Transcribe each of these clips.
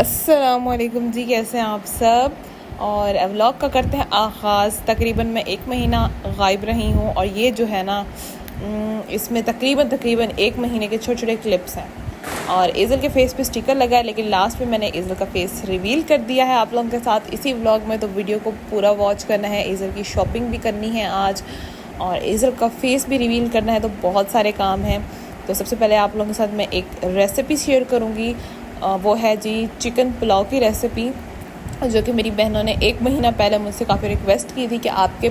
अस्सलामुअलैकुम जी, कैसे हैं आप सब। और व्लॉग का करते हैं आगाज़। तकरीबन मैं 1 महीना गायब रही हूँ और ये जो है ना इसमें तकरीबन 1 महीने के छोटे छोटे क्लिप्स हैं। और ईज़ल के फेस पे स्टिकर लगा है, लेकिन लास्ट में मैंने ईज़ल का फेस रिवील कर दिया है आप लोगों के साथ इसी व्लॉग में। तो वीडियो को पूरा वॉच करना है। ईज़ल की शॉपिंग भी करनी है आज और ईज़ल का फेस भी रिवील करना है, तो बहुत सारे काम हैं। तो सबसे पहले आप लोगों के साथ मैं एक रेसिपी शेयर करूँगी। वो है जी चिकन पुलाव की रेसिपी, जो कि मेरी बहनों ने 1 महीना पहले मुझसे काफ़ी रिक्वेस्ट की थी कि आपके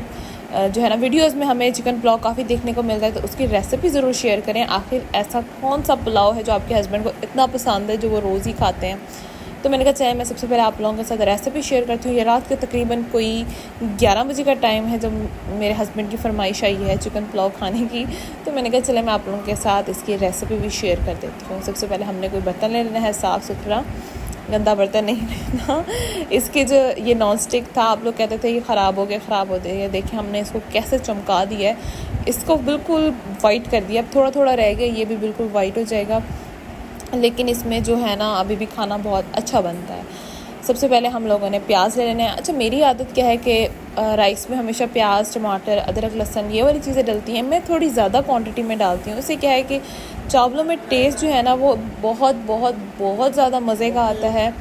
जो है ना वीडियोस में हमें चिकन पुलाव काफ़ी देखने को मिलता है, तो उसकी रेसिपी ज़रूर शेयर करें। आखिर ऐसा कौन सा पुलाव है जो आपके हस्बैंड को इतना पसंद है, जो वो रोज़ ही खाते हैं। तो मैंने कहा चलिए मैं सबसे पहले आप लोगों के साथ रेसिपी शेयर करती हूँ। ये रात के तकरीबन कोई 11 बजे का टाइम है जब मेरे हस्बैंड की फरमाइश आई है चिकन पुलाव खाने की। तो मैंने कहा चले मैं आप लोगों के साथ इसकी रेसिपी भी शेयर कर देती हूँ। सबसे पहले हमने कोई बर्तन ले लेना है, साफ़ सुथरा, गंदा बर्तन नहीं लेना। इसके जो ये नॉन स्टिक था, आप लोग कहते थे ये ख़राब हो गया। देखिए हमने इसको कैसे चमका दिया है, इसको बिल्कुल वाइट कर दिया। अब थोड़ा थोड़ा रह गया, ये भी बिल्कुल वाइट हो जाएगा। लेकिन इसमें जो है ना अभी भी खाना बहुत अच्छा बनता है। सबसे पहले हम लोगों ने प्याज ले लेना है। अच्छा, मेरी आदत क्या है कि राइस में हमेशा प्याज, टमाटर, अदरक, लहसुन ये वाली चीज़ें डलती हैं। मैं थोड़ी ज़्यादा क्वांटिटी में डालती हूँ। इससे क्या है कि चावलों में टेस्ट जो है ना वो बहुत बहुत बहुत ज़्यादा मज़े का आता है।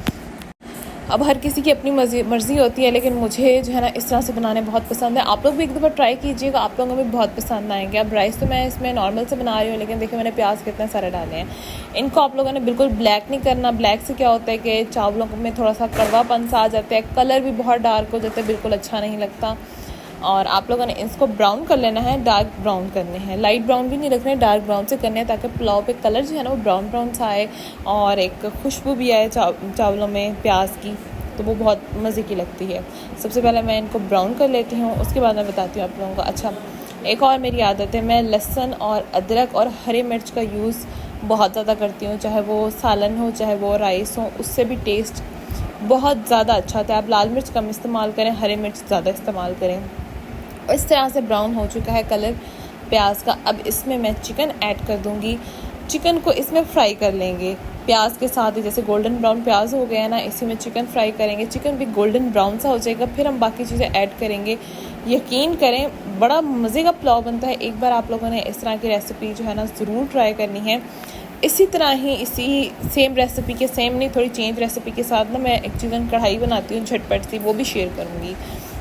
अब हर किसी की अपनी मर्ज़ी होती है, लेकिन मुझे जो है ना इस तरह से बनाने बहुत पसंद है। आप लोग भी एक दफ़ा ट्राई कीजिएगा, आप लोगों को भी बहुत पसंद आएंगे। अब राइस तो मैं इसमें नॉर्मल से बना रही हूँ, लेकिन देखिए मैंने प्याज कितने सारे डाले हैं। इनको आप लोगों ने बिल्कुल ब्लैक नहीं करना। ब्लैक से क्या होता है कि चावलों में थोड़ा सा कड़वापन सा आ जाता है, कलर भी बहुत डार्क हो जाता है, बिल्कुल अच्छा नहीं लगता। और आप लोगों ने इसको ब्राउन कर लेना है, डार्क ब्राउन करने हैं। लाइट ब्राउन भी नहीं रखने, डार्क ब्राउन से करने हैं, ताकि पुलाव पे कलर जो है ना वो ब्राउन ब्राउन सा आए और एक खुशबू भी आए चावलों में प्याज की, तो वो बहुत मज़े की लगती है। सबसे पहले मैं इनको ब्राउन कर लेती हूँ, उसके बाद मैं बताती हूँ आप लोगों को। अच्छा, एक और मेरी आदत है, मैं लहसुन और अदरक और हरी मिर्च का यूज़ बहुत ज़्यादा करती हूँ। चाहे वो सालन हो, चाहे वो राइस हो, उससे भी टेस्ट बहुत ज़्यादा अच्छा आता है। आप लाल मिर्च कम इस्तेमाल करें, हरी मिर्च ज़्यादा इस्तेमाल करें। इस तरह से ब्राउन हो चुका है कलर प्याज का। अब इसमें मैं चिकन ऐड कर दूंगी। चिकन को इसमें फ्राई कर लेंगे प्याज के साथ ही। जैसे गोल्डन ब्राउन प्याज हो गया ना, इसी में चिकन फ्राई करेंगे। चिकन भी गोल्डन ब्राउन सा हो जाएगा, फिर हम बाकी चीज़ें ऐड करेंगे। यकीन करें बड़ा मज़े का पुलाव बनता है। एक बार आप लोगों ने इस तरह की रेसिपी जो है ना ज़रूर ट्राई करनी है। इसी तरह ही इसी सेम रेसिपी के सेम नहीं, थोड़ी चेंज रेसिपी के साथ ना मैं एक चिकन कढ़ाई बनाती हूँ झटपट सी, वो भी शेयर करूँगी।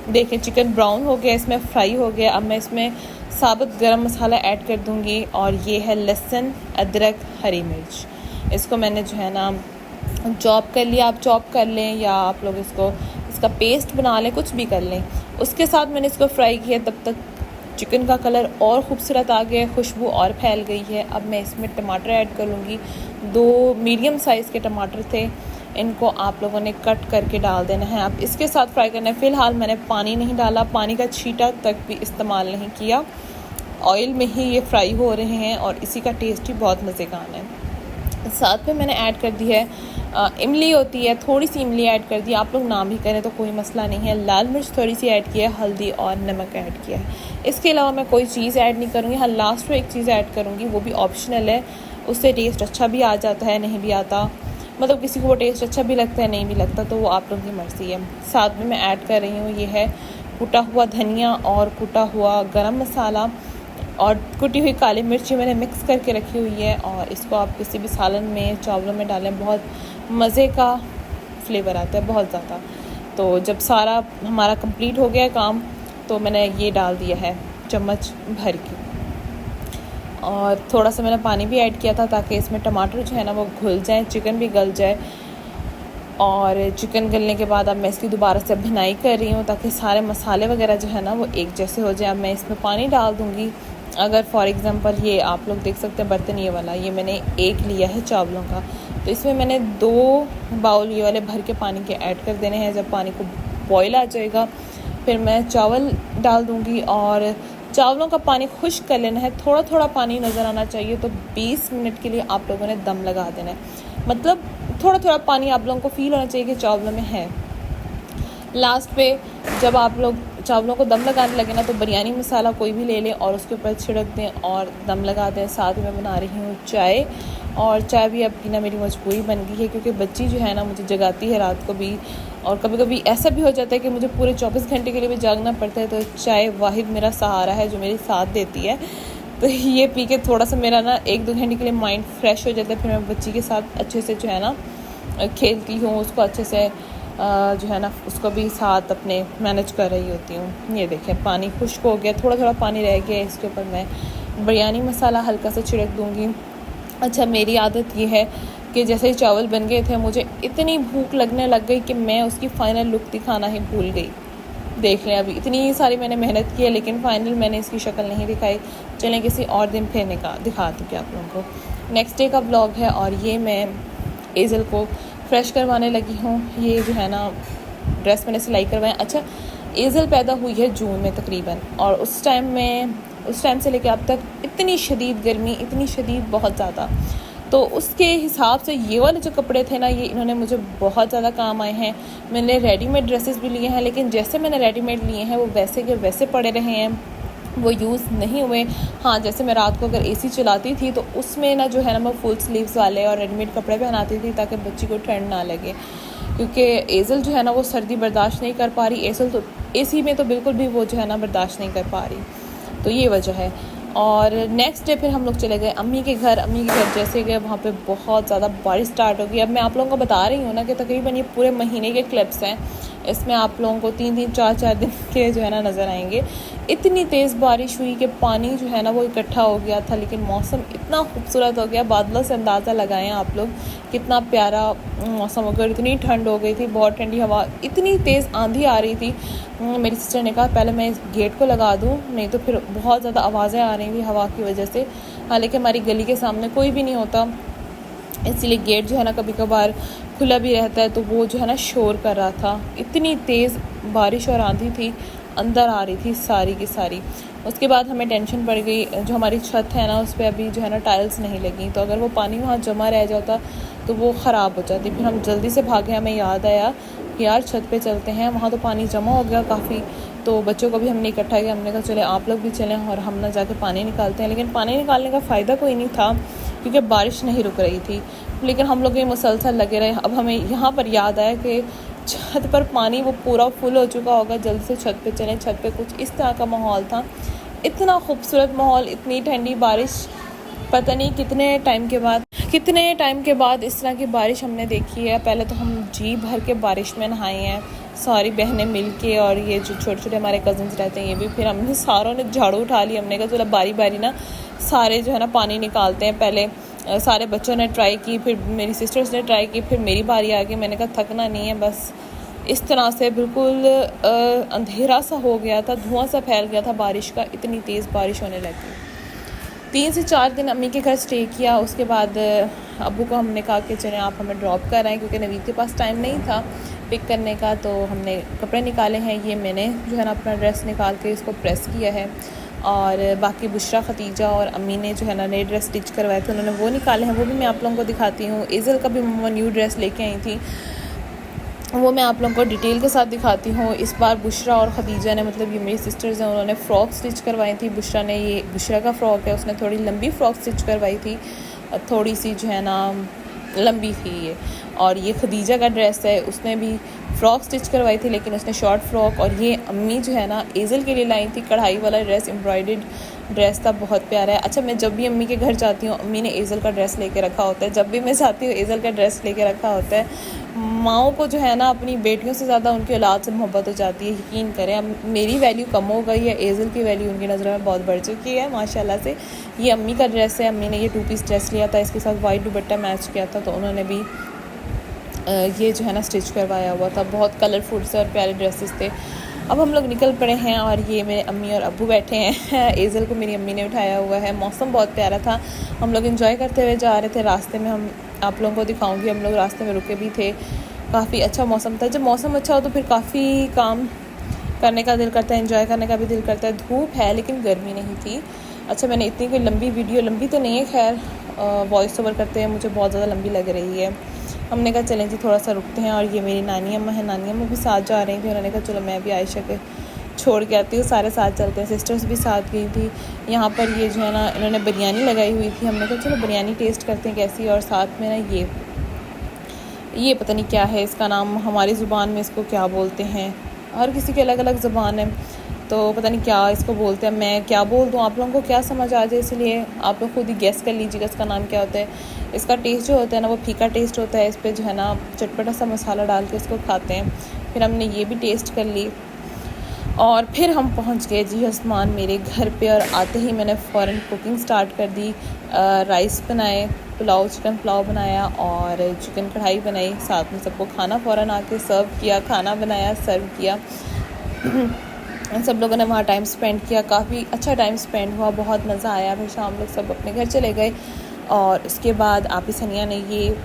देखिए चिकन ब्राउन हो गया, इसमें फ्राई हो गया। अब मैं इसमें साबुत गरम मसाला ऐड कर दूंगी और ये है लहसुन, अदरक, हरी मिर्च। इसको मैंने जो है ना चॉप कर लिया। आप चॉप कर लें या आप लोग इसका पेस्ट बना लें, कुछ भी कर लें। उसके साथ मैंने इसको फ्राई किया, तब तक चिकन का कलर और ख़ूबसूरत आ गया, खुशबू और फैल गई है। अब मैं इसमें टमाटर ऐड कर लूँगी। 2 मीडियम साइज़ के टमाटर थे, इनको आप लोगों ने कट करके डाल देना है। अब इसके साथ फ्राई करना है। फ़िलहाल मैंने पानी नहीं डाला, पानी का छींटा तक भी इस्तेमाल नहीं किया। ऑयल में ही ये फ्राई हो रहे हैं और इसी का टेस्ट ही बहुत मज़े का आना है। साथ में मैंने ऐड कर दी है इमली होती है, थोड़ी सी इमली ऐड कर दी। आप लोग ना भी करें तो कोई मसला नहीं है। लाल मिर्च थोड़ी सी ऐड किया है, हल्दी और नमक ऐड किया है। इसके अलावा मैं कोई चीज़ ऐड नहीं करूँगी। हाँ, लास्ट में एक चीज़ ऐड करूँगी, वो भी ऑप्शनल है। उससे टेस्ट अच्छा भी आ जाता है, नहीं भी आता, मतलब किसी को वो टेस्ट अच्छा भी लगता है, नहीं भी लगता, तो वो आप लोगों की मर्ज़ी है। साथ में मैं ऐड कर रही हूँ, ये है कुटा हुआ धनिया और कुटा हुआ गरम मसाला और कुटी हुई काली मिर्ची मैंने मिक्स करके रखी हुई है। और इसको आप किसी भी सालन में, चावलों में डालें, बहुत मज़े का फ्लेवर आता है, बहुत ज़्यादा। तो जब सारा हमारा कंप्लीट हो गया काम, तो मैंने ये डाल दिया है चम्मच भर के। और थोड़ा सा मैंने पानी भी ऐड किया था ताकि इसमें टमाटर जो है ना वो घुल जाए, चिकन भी गल जाए। और चिकन गलने के बाद अब मैं इसकी दोबारा से भुनाई कर रही हूँ ताकि सारे मसाले वगैरह जो है ना वो एक जैसे हो जाए। अब मैं इसमें पानी डाल दूँगी। अगर फॉर एग्ज़ाम्पल ये आप लोग देख सकते हैं बर्तन ये वाला, ये मैंने 1 लिया है चावलों का, तो इसमें मैंने 2 बाउल ये वाले भर के पानी के ऐड कर देने हैं। जब पानी को बॉयल आ जाएगा, फिर मैं चावल डाल दूँगी और चावलों का पानी खुश्क कर लेना है। थोड़ा थोड़ा पानी नज़र आना चाहिए, तो 20 मिनट के लिए आप लोगों ने दम लगा देना है। मतलब थोड़ा थोड़ा पानी आप लोगों को फ़ील होना चाहिए कि चावलों में है। लास्ट पे जब आप लोग चावलों को दम लगाने लगे ना, तो बिरयानी मसाला कोई भी ले लें और उसके ऊपर छिड़क दें और दम लगा दें। साथ में बना रही हूँ चाय, और चाय भी अब पीना मेरी मजबूरी बन गई है, क्योंकि बच्ची जो है ना मुझे जगाती है रात को भी, और कभी कभी ऐसा भी हो जाता है कि मुझे पूरे 24 घंटे के लिए भी जागना पड़ता है। तो चाय वाहिद मेरा सहारा है जो मेरी साथ देती है। तो ये पी के थोड़ा सा मेरा ना 1-2 घंटे के लिए माइंड फ्रेश हो जाता है। फिर मैं बच्ची के साथ अच्छे से जो है ना खेलती हूँ, उसको अच्छे से जो है ना उसको भी साथ अपने मैनेज कर रही होती हूँ। ये देखें पानी खुश्क हो गया, थोड़ा थोड़ा पानी रह गया, इसके ऊपर मैं बिरयानी मसाला हल्का सा छिड़क दूँगी। अच्छा, मेरी आदत ये है कि जैसे ही चावल बन गए थे, मुझे इतनी भूख लगने लग गई कि मैं उसकी फ़ाइनल लुक दिखाना ही भूल गई। देख लें, अभी इतनी सारी मैंने मेहनत की है, लेकिन फ़ाइनल मैंने इसकी शक्ल नहीं दिखाई। चलें किसी और दिन फिर दिखा दूँ क्या आप लोगों को। नेक्स्ट डे का ब्लॉग है, और ये मैं एज़ल को फ्रेश करवाने लगी हूँ। ये जो है ना ड्रेस मैंने सिलाई करवाया। अच्छा, एज़ल पैदा हुई है जून में तकरीबन, और उस टाइम से लेकर अब तक इतनी शदीद गर्मी, इतनी शदीद, बहुत ज़्यादा। तो उसके हिसाब से ये वाले जो कपड़े थे ना, ये इन्होंने मुझे बहुत ज़्यादा काम आए हैं। मैंने रेडीमेड ड्रेसेस भी लिए हैं, लेकिन जैसे मैंने रेडीमेड लिए हैं वो वैसे के वैसे पड़े रहे हैं, वो यूज़ नहीं हुए। हाँ, जैसे मैं रात को अगर एसी चलाती थी तो उसमें ना जो है ना मैं फुल स्लीव्स वाले और रेडीमेड कपड़े पहनाती थी, ताकि बच्ची को ठंड ना लगे, क्योंकि एज़ल जो है ना वो सर्दी बर्दाश्त नहीं कर पा रही। एज़ल तो एसी में तो बिल्कुल भी वो जो है ना बर्दाश्त नहीं कर पा रही, तो ये वजह है। और नेक्स्ट डे फिर हम लोग चले गए अम्मी के घर। जैसे गए वहाँ पे बहुत ज़्यादा बारिश स्टार्ट हो गई। अब मैं आप लोगों को बता रही हूँ ना कि तकरीबन ये पूरे महीने के क्लिप्स हैं, इसमें आप लोगों को 3-3, 4-4 दिन के जो है ना नज़र आएंगे। इतनी तेज़ बारिश हुई कि पानी जो है ना वो इकट्ठा हो गया था, लेकिन मौसम इतना खूबसूरत हो गया, बादलों से अंदाज़ा लगाएं आप लोग कितना प्यारा मौसम हो गया। इतनी ठंड हो गई थी, बहुत ठंडी हवा, इतनी तेज़ आंधी आ रही थी। मेरी सिस्टर ने कहा पहले मैं इस गेट को लगा दूँ, नहीं तो फिर बहुत ज़्यादा आवाज़ें आ रही थी हवा की वजह से। हालांकि हमारी गली के सामने कोई भी नहीं होता, इसीलिए गेट जो है ना कभी कभार खुला भी रहता है, तो वो जो है ना शोर कर रहा था। इतनी तेज़ बारिश और आंधी थी, अंदर आ रही थी सारी की सारी। उसके बाद हमें टेंशन पड़ गई, जो हमारी छत है ना उस पर अभी जो है ना टाइल्स नहीं लगी, तो अगर वो पानी वहाँ जमा रह जाता तो वो ख़राब हो जाती। फिर हम जल्दी से भागे, हमें याद आया कि यार छत पे चलते हैं, वहाँ तो पानी जमा हो गया काफ़ी। तो बच्चों को भी हमने इकट्ठा किया, हमने कहा चले आप लोग भी चलें और हम ना जाके पानी निकालते हैं। लेकिन पानी निकालने का फ़ायदा कोई नहीं था, क्योंकि बारिश नहीं रुक रही थी। लेकिन हम लोग ये मुसलसल लगे रहे। अब हमें यहाँ पर याद आया कि छत पर पानी वो पूरा फुल हो चुका होगा, जल्दी से छत पे चलें। छत पे कुछ इस तरह का माहौल था, इतना खूबसूरत माहौल, इतनी ठंडी बारिश। पता नहीं कितने टाइम के बाद इस तरह की बारिश हमने देखी है। पहले तो हम जी भर के बारिश में नहाए हैं, सारी बहनें मिल के, और ये जो छोटे छोटे हमारे कज़न्स रहते हैं ये भी। फिर हमने सारों ने झाड़ू उठा लिया, हमने कहा चलो बारी बारी ना सारे जो है ना पानी निकालते हैं। पहले सारे बच्चों ने ट्राई की, फिर मेरी सिस्टर्स ने ट्राई की, फिर मेरी बारी आ गई। मैंने कहा थकना नहीं है बस। इस तरह से बिल्कुल अंधेरा सा हो गया था, धुआं सा फैल गया था बारिश का, इतनी तेज़ बारिश होने लगी। 3 से 4 दिन अम्मी के घर स्टे किया। उसके बाद अब्बू को हमने कहा कि चलें आप हमें ड्रॉप कर आएँ, क्योंकि नवीद के पास टाइम नहीं था पिक करने का। तो हमने कपड़े निकाले हैं, ये मैंने जो है ना अपना ड्रेस निकाल के इसको प्रेस किया है, और बाकी बुशरा, खतीजा और अम्मी ने जो है ना नए ड्रेस स्टिच करवाए थे, उन्होंने वो निकाले हैं, वो भी मैं आप लोगों को दिखाती हूँ। एज़ल का भी मम्मा न्यू ड्रेस लेके आई थी, वो मैं आप लोगों को डिटेल के साथ दिखाती हूँ। इस बार बुशरा और खदीजा ने, मतलब ये मेरी सिस्टर्स हैं, उन्होंने फ़्रॉक स्टिच करवाई थी। बुशरा ने, ये बुशरा का फ़्रॉक है, उसने थोड़ी लंबी फ़्रॉक स्टिच करवाई थी, थोड़ी सी जो है ना लंबी थी ये। और ये खदीजा का ड्रेस है, उसने भी फ़्रॉक स्टिच करवाई थी, लेकिन उसने शॉर्ट फ़्रॉक। और ये अम्मी जो है ना एज़ल के लिए लाई थी कढ़ाई वाला ड्रेस, एम्ब्रॉयडर्ड ड्रेस था, बहुत प्यारा है। अच्छा, मैं जब भी अम्मी के घर जाती हूँ, अम्मी ने एज़ल का ड्रेस लेके रखा होता है। जब भी मैं जाती हूँ एज़ल का ड्रेस लेके रखा होता है। माओं को जो है ना अपनी बेटियों से ज़्यादा उनकी औलाद से मोहब्बत हो जाती है, यकीन करें। अब मेरी वैल्यू कम हो गई है, एज़ल की वैल्यू उनकी नज़रों में बहुत बढ़ चुकी है माशाल्लाह से। ये अम्मी का ड्रेस है, अम्मी ने ये 2 पीस ड्रेस लिया था, इसके साथ वाइट दुपट्टा मैच किया था, तो उन्होंने भी ये जो है ना स्टिच करवाया हुआ था। बहुत कलरफुल से और प्यारे ड्रेसेस थे। अब हम लोग निकल पड़े हैं, और ये मेरे अम्मी और अब्बू बैठे हैं। एज़ल को मेरी अम्मी ने उठाया हुआ है। मौसम बहुत प्यारा था, हम लोग एंजॉय करते हुए जा रहे थे। रास्ते में हम आप लोगों को दिखाऊंगी, हम लोग रास्ते में रुके भी थे, काफ़ी अच्छा मौसम था। जब मौसम अच्छा हो तो फिर काफ़ी काम करने का दिल करता है, एंजॉय करने का भी दिल करता है। धूप है लेकिन गर्मी नहीं थी। अच्छा, मैंने इतनी कोई लंबी वीडियो, लंबी तो नहीं है खैर, वॉइस ओवर करते हैं मुझे बहुत ज़्यादा लंबी लग रही है, हमने कहा चलें जी थोड़ा सा रुकते हैं। और ये मेरी नानी अम्मा है, नानी अम्मा भी साथ जा रही थी। उन्होंने कहा चलो मैं भी आयशा के छोड़ के आती हूँ, सारे साथ चलते हैं। सिस्टर्स भी साथ गई थी। यहाँ पर ये जो है ना इन्होंने बिरयानी लगाई हुई थी। हमने कहा चलो बिरयानी टेस्ट करते हैं कैसी। और साथ में ना ये पता नहीं क्या है इसका नाम, हमारी ज़ुबान में इसको क्या बोलते हैं, हर किसी की अलग अलग ज़ुबान है, तो पता नहीं क्या इसको बोलते हैं। मैं क्या बोल दूँ, आप लोगों को क्या समझ आ जाए, इसलिए आप लोग खुद ही गेस कर लीजिएगा इसका नाम क्या होता है। इसका टेस्ट जो होता है ना वो फीका टेस्ट होता है। इस पर जो है ना चटपटा सा मसाला डाल के इसको खाते हैं। फिर हमने ये भी टेस्ट कर ली और फिर हम पहुंच गए जी उस्मान मेरे घर पे। और आते ही मैंने फ़ौरन कुकिंग स्टार्ट कर दी। राइस बनाए, पुलाव, चिकन पुलाव बनाया और चिकन कढ़ाई बनाई। साथ में सबको खाना फ़ौरन आके सर्व किया, खाना बनाया, सर्व किया। सब लोगों ने वहाँ टाइम स्पेंड किया, काफ़ी अच्छा टाइम स्पेंड हुआ, बहुत मज़ा आया। फिर शाम लोग सब अपने घर चले गए। और उसके बाद आपी सनिया ने ये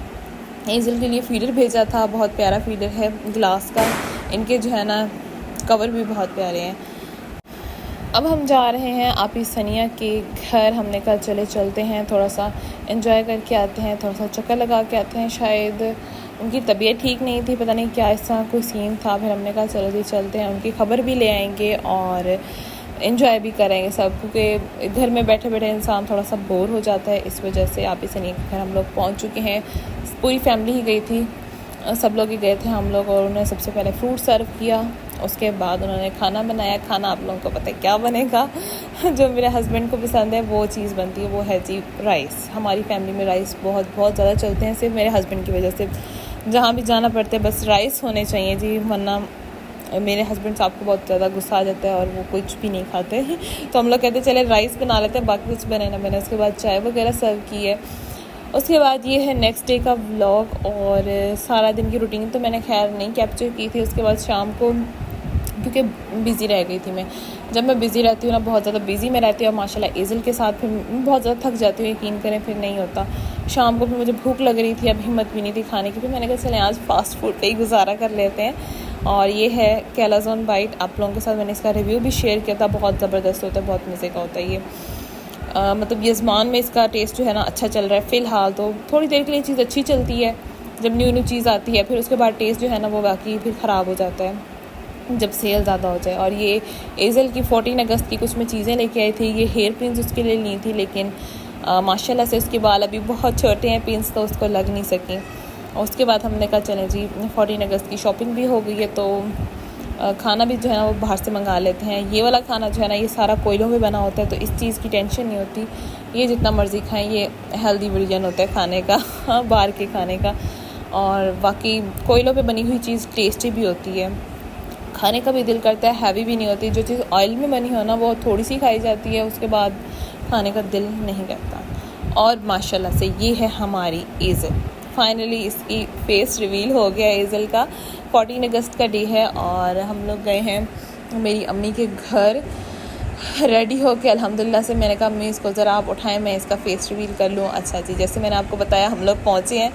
एंजल के लिए फीडर भेजा था। बहुत प्यारा फीडर है ग्लास का, इनके जो है ना कवर भी बहुत प्यारे हैं। अब हम जा रहे हैं आपी सनिया के घर। हमने कहा चले चलते हैं, थोड़ा सा एंजॉय करके आते हैं, थोड़ा सा चक्कर लगा के आते हैं। शायद उनकी तबीयत ठीक नहीं थी, पता नहीं क्या ऐसा कोई सीन था। फिर हमने कहा चलो जी चलते हैं, उनकी खबर भी ले आएंगे और एंजॉय भी करेंगे सब, क्योंकि घर में बैठे बैठे इंसान थोड़ा सा बोर हो जाता है। इस वजह से आपी सनिया के घर हम लोग पहुँच चुके हैं। पूरी फैमिली ही गई थी, सब लोग ही गए थे हम लोग। और उन्होंने सबसे पहले फ्रूट सर्व किया, उसके बाद उन्होंने खाना बनाया। खाना आप लोगों को पता है क्या बनेगा, जो मेरे हस्बैंड को पसंद है वो चीज़ बनती है, वो है जी राइस। हमारी फैमिली में राइस बहुत बहुत ज़्यादा चलते हैं, सिर्फ मेरे हस्बैंड की वजह से। जहाँ भी जाना पड़ता है बस राइस होने चाहिए जी, वरना मेरे हस्बैंड साहब को बहुत ज़्यादा गुस्सा आ जाता है और वो कुछ भी नहीं खाते हैं। तो हम लोग कहते हैं चले राइस बना लेते हैं, बाकी कुछ बने ना बने। उसके बाद चाय वगैरह सर्व की है। उसके बाद ये है नेक्स्ट डे का व्लॉग। और सारा दिन की रूटीन तो मैंने खैर नहीं कैप्चर की थी। उसके बाद शाम को, क्योंकि बिज़ी रह गई थी मैं, जब मैं बिज़ी रहती हूँ ना बहुत ज़्यादा बिज़ी मैं रहती हूँ। और माशाल्लाह एज़ल के साथ फिर बहुत ज़्यादा थक जाती हूँ, यकीन करें फिर नहीं होता। शाम को फिर मुझे भूख लग रही थी, अब हिम्मत भी नहीं थी खाने की। फिर मैंने कहा चलें आज फ़ास्ट फूड पे ही गुजारा कर लेते हैं। और ये है कैलाज़ोन बाइट, आप लोगों के साथ मैंने इसका रिव्यू भी शेयर किया था। बहुत ज़बरदस्त होता है, बहुत मज़े का होता है ये। मतलब यज़मान में इसका टेस्ट जो है ना अच्छा चल रहा है फ़िलहाल। तो थोड़ी देर के लिए चीज़ अच्छी चलती है जब न्यू न्यू चीज़ आती है, फिर उसके बाद टेस्ट जो है ना वो बाकी फिर ख़राब हो जाता है जब सेल ज़्यादा हो जाए। और ये एज़ल की 14 अगस्त की कुछ मैं चीज़ें लेके आई थी। ये हेयर पिन्स उसके लिए ली थी, लेकिन माशाल्लाह से उसके बाल अभी बहुत छोटे हैं, पिन्स तो उसको लग नहीं सकें। और उसके बाद हमने कहा चलें जी 14 अगस्त की शॉपिंग भी हो गई है, तो खाना भी जो है ना वो बाहर से मंगा लेते हैं। ये वाला खाना जो है ना ये सारा कोयलों में बना होता है, तो इस चीज़ की टेंशन नहीं होती। ये जितना मर्ज़ी खाएं, ये हेल्दी वर्जन होता है खाने का बाहर के खाने का। और बाकी कोयलों पे बनी हुई चीज़ टेस्टी भी होती है, खाने का भी दिल करता है, हैवी भी नहीं होती। जो चीज़ ऑयल में बनी हो ना वो थोड़ी सी खाई जाती है, उसके बाद खाने का दिल नहीं करता। और माशाल्लाह से ये है हमारी एज़ल। फाइनली इसकी फेस रिवील हो गया एज़ल का। 14 अगस्त का डे है और हम लोग गए हैं मेरी अम्मी के घर रेडी हो के। अल्हम्दुलिल्लाह से मैंने कहा अम्मी इसको ज़रा आप उठाएं, मैं इसका फेस रिवील कर लूँ। अच्छा जी, जैसे मैंने आपको बताया हम लोग पहुँचे हैं।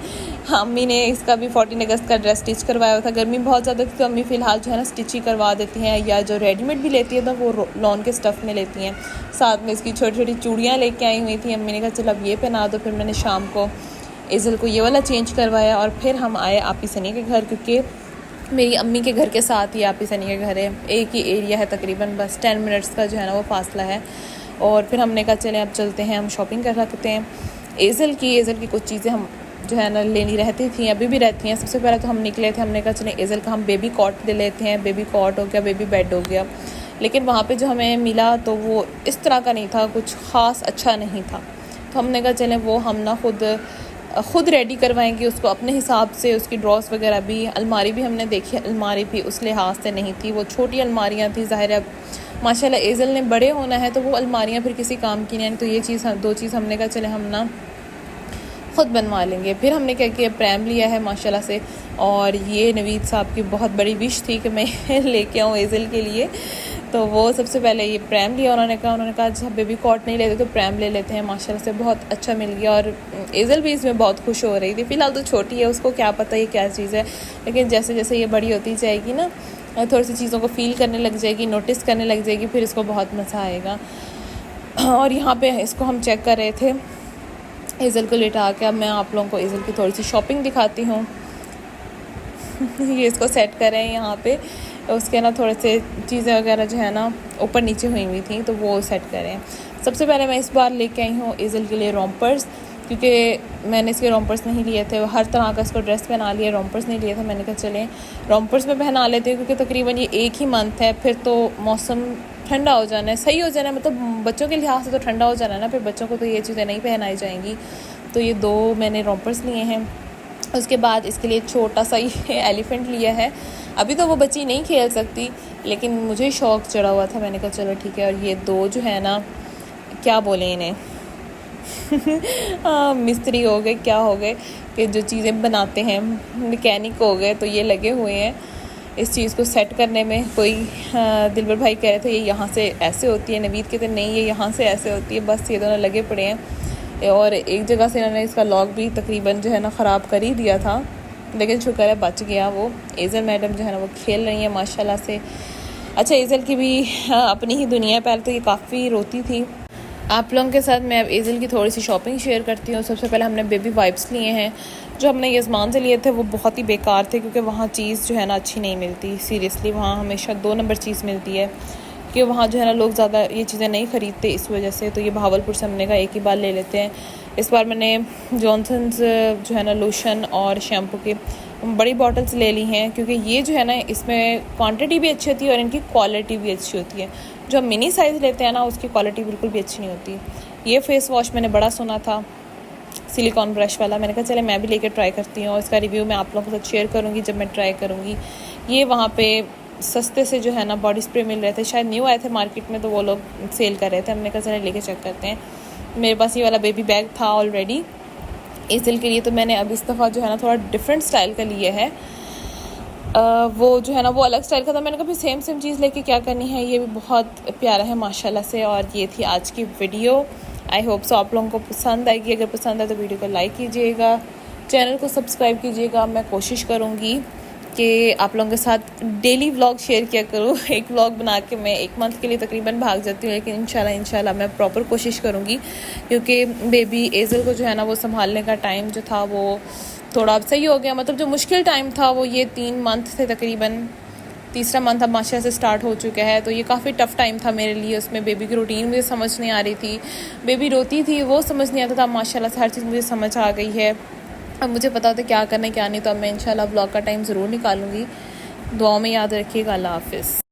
अम्मी ने इसका भी 14 अगस्त का ड्रेस स्टिच करवाया हुआ था। गर्मी बहुत ज़्यादा थी तो अम्मी फ़िलहाल जो है ना स्टिच ही करवा देती हैं, या जो रेडीमेड भी लेती है तो वो लॉन के स्टफ़ में लेती हैं। साथ में इसकी छोटी छोटी चूड़ियाँ लेके आई हुई थी। अम्मी ने कहा चलो अब ये पहना दो। फिर मैंने शाम को एज़ल को ये वाला चेंज करवाया और फिर हम आए आपी सनी के घर, क्योंकि मेरी अम्मी के घर के साथ ही आपी सनी का घर है, एक ही एरिया है तकरीबन, बस 10 मिनट्स का जो है ना वो फासला है। और फिर हमने कहा चले अब चलते हैं, हम शॉपिंग कर सकते हैं। एज़ल की कुछ चीज़ें हम जो है ना लेनी रहती थी, अभी भी रहती हैं। सबसे पहले तो हम निकले थे, हमने कहा चले एज़ल का हम बेबी कॉट ले लेते हैं। बेबी कॉट हो गया, बेबी बेड हो गया, लेकिन वहाँ पे जो हमें मिला तो वो इस तरह का नहीं था, कुछ ख़ास अच्छा नहीं था। तो हमने कहा चलें वो हम ना खुद रेडी करवाएंगे उसको अपने हिसाब से। उसकी ड्रॉस वगैरह भी, अलमारी भी हमने देखी, अलमारी भी उस लिहाज से नहीं थी, वो छोटी अलमारियाँ थी। ज़ाहिर है माशाल्लाह एज़ल ने बड़े होना है तो वो अलमारियाँ फिर किसी काम की नहीं। तो ये चीज़ दो चीज़ हमने कहा चले हम ना ख़ुद बनवा लेंगे। फिर हमने क्या किया, प्रैम लिया है माशाल्लाह से। और ये नवीद साहब की बहुत बड़ी विश थी कि मैं लेके आऊँ एज़ल के लिए, तो वो सबसे पहले ये प्रैम लिया। उन्होंने कहा अच्छा बेबी कॉट नहीं लेते तो प्रैम ले लेते हैं। माशाल्लाह से बहुत अच्छा मिल गया और एज़ल भी इसमें बहुत खुश हो रही थी। फ़िलहाल तो छोटी है, उसको क्या पता ये क्या चीज़ है, लेकिन जैसे जैसे ये बड़ी होती जाएगी ना थोड़ी सी चीज़ों को फ़ील करने लग जाएगी, नोटिस करने लग जाएगी, फिर इसको बहुत मज़ा आएगा। और यहाँ पे इसको हम चेक कर रहे थे ईज़ल को लेटा के अब मैं आप लोगों को ईज़ल की थोड़ी सी शॉपिंग दिखाती हूँ। ये इसको सेट करें यहाँ पे, उसके ना थोड़े से चीज़ें वगैरह जो है ना ऊपर नीचे हुई हुई थी, तो वो सेट करें। सबसे पहले मैं इस बार लेके आई हूँ ईज़ल के लिए रोम्पर्स, क्योंकि मैंने इसके रोम्पर्स नहीं लिए थे। हर तरह का इसको ड्रेस पहना लिया, रोम्पर्स नहीं लिए थे। मैंने कहा चलें रोम्पर्स में पहना लेते हैं, क्योंकि तकरीबन ये एक ही मंथ है, फिर तो मौसम ठंडा हो जाना है, सही हो जाना है, मतलब बच्चों के लिहाज से तो ठंडा हो जाना है ना, फिर बच्चों को तो ये चीज़ें नहीं पहनाई जाएंगी। तो ये 2 मैंने रोम्पर्स लिए हैं। उसके बाद इसके लिए छोटा सा ही एलिफेंट लिया है। अभी तो वो बच्ची नहीं खेल सकती, लेकिन मुझे शौक़ चढ़ा हुआ था, मैंने कहा चलो ठीक है। और ये 2 जो है ना, क्या बोलें इन्हें मिस्त्री हो गए, क्या हो गए कि जो चीज़ें बनाते हैं, मैकेनिक हो गए, तो ये लगे हुए हैं इस चीज़ को सेट करने में। कोई दिलबर भाई कह रहे थे ये यहाँ से ऐसे होती है, नवीद कहते नहीं ये यहाँ से ऐसे होती है। बस ये दोनों लगे पड़े हैं, और एक जगह से इन्होंने इसका लॉक भी तकरीबन जो है ना ख़राब कर ही दिया था, लेकिन शुक्र है बच गया वो। ईज़ल मैडम जो है ना वो खेल रही है माशाल्लाह से। अच्छा, ईज़ल की भी अपनी ही दुनिया है। पहले तो ये काफ़ी रोती थी। आप लोगों के साथ मैं अब ईज़ल की थोड़ी सी शॉपिंग शेयर करती हूँ। सबसे पहले हमने बेबी वाइप्स लिए हैं, जो हमने यज़मान से लिए थे वो बहुत ही बेकार थे, क्योंकि वहाँ चीज़ जो है ना अच्छी नहीं मिलती। सीरियसली वहाँ हमेशा 2 नंबर चीज़ मिलती है, कि वहाँ जो है ना लोग ज़्यादा ये चीज़ें नहीं ख़रीदते, इस वजह से। तो ये बहावलपुर से हमने कहा एक ही बार ले लेते हैं। इस बार मैंने जॉनसन्स जो है ना लोशन और शैम्पू की बड़ी बॉटल्स ले ली हैं, क्योंकि ये जो है ना इसमें क्वांटिटी भी अच्छी होती है और इनकी क्वालिटी भी अच्छी होती है। जो हम मिनी साइज़ लेते हैं ना उसकी क्वालिटी बिल्कुल भी अच्छी नहीं होती। ये फ़ेस वॉश मैंने बड़ा सुना था, सिलिकॉन ब्रश वाला, मैंने कहा चले मैं भी लेकर ट्राई करती हूँ। इसका रिव्यू मैं आप लोगों के साथ शेयर करूँगी जब मैं ट्राई करूँगी। ये वहाँ पे सस्ते से जो है ना बॉडी स्प्रे मिल रहे थे, शायद न्यू आए थे मार्केट में, तो वो लोग सेल कर रहे थे। हमने कहा चले लेके चेक करते हैं। मेरे पास ये वाला बेबी बैग था ऑलरेडी ईज़ल के लिए, तो मैंने अब इस दफ़ा जो है ना थोड़ा डिफरेंट स्टाइल का लिया है। वो जो है ना वो अलग स्टाइल का था। मैंने कहा फिर सेम चीज़ लेके क्या करनी है। ये भी बहुत प्यारा है माशाल्लाह से। और ये थी आज की वीडियो। आई होप सो आप लोगों को पसंद आएगी। अगर पसंद आए तो वीडियो को लाइक कीजिएगा, चैनल को सब्सक्राइब कीजिएगा। मैं कोशिश करूँगी कि आप लोगों के साथ डेली व्लॉग शेयर किया करूँ। एक व्लॉग बना के मैं 1 मंथ के लिए तकरीबन भाग जाती हूँ, लेकिन इंशाल्लाह मैं प्रॉपर कोशिश करूँगी, क्योंकि बेबी ईज़ल को जो है ना वो संभालने का टाइम जो था वो थोड़ा अब सही हो गया। मतलब जो मुश्किल टाइम था वो ये 3 मंथ थे तकरीबन, तीसरा मंथ अब माशाल्लाह से स्टार्ट हो चुका है। तो ये काफ़ी टफ़ टाइम था मेरे लिए। उसमें बेबी की रूटीन मुझे समझ नहीं आ रही थी, बेबी रोती थी वो समझ नहीं आता था। माशाल्लाह से हर चीज़ मुझे समझ आ गई है। अब मुझे पता होता है क्या करना है क्या नहीं। तो अब मैं इंशाल्लाह ब्लॉग का टाइम ज़रूर निकालूंगी। दुआओं में याद रखिएगा। अल्लाह हाफ़िज़।